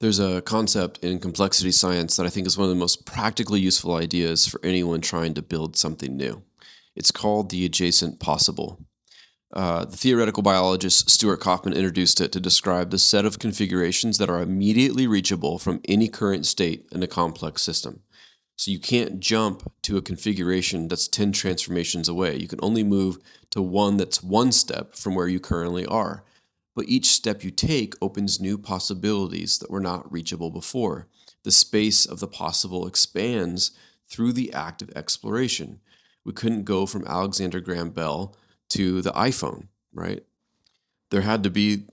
There's a concept in complexity science that I think is one of the most practically useful ideas for anyone trying to build something new. It's called the adjacent possible. The theoretical biologist Stuart Kaufman introduced it to describe the set of configurations that are immediately reachable from any current state in a complex system. So you can't jump to a configuration that's 10 transformations away. You can only move to one that's one step from where you currently are. But each step you take opens new possibilities that were not reachable before. The space of the possible expands through the act of exploration. We couldn't go from Alexander Graham Bell to the iPhone, right? There had to be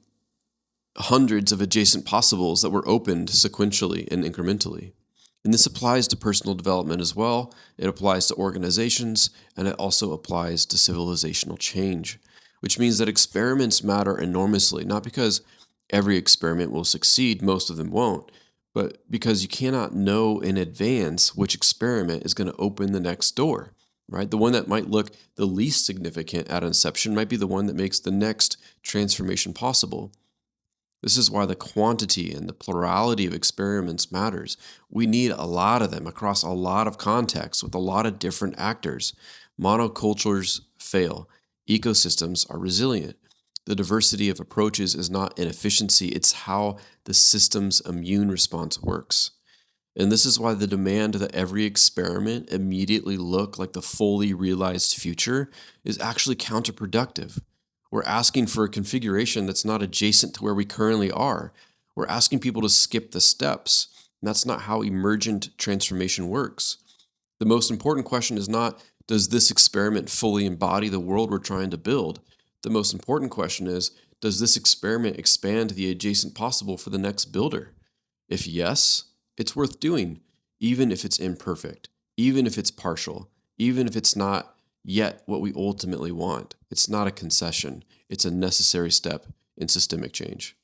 hundreds of adjacent possibles that were opened sequentially and incrementally. And this applies to personal development as well. It applies to organizations, and it also applies to civilizational change, which means that experiments matter enormously, not because every experiment will succeed, most of them won't, but because you cannot know in advance which experiment is going to open the next door, right? The one that might look the least significant at inception might be the one that makes the next transformation possible. This is why the quantity and the plurality of experiments matters. We need a lot of them across a lot of contexts with a lot of different actors. Monocultures fail. Ecosystems are resilient. The diversity of approaches is not inefficiency, it's how the system's immune response works. And this is why the demand that every experiment immediately look like the fully realized future is actually counterproductive. We're asking for a configuration that's not adjacent to where we currently are. We're asking people to skip the steps. And that's not how emergent transformation works. The most important question is not, does this experiment fully embody the world we're trying to build? The most important question is, does this experiment expand the adjacent possible for the next builder? If yes, it's worth doing, even if it's imperfect, even if it's partial, even if it's not yet what we ultimately want. It's not a concession, it's a necessary step in systemic change.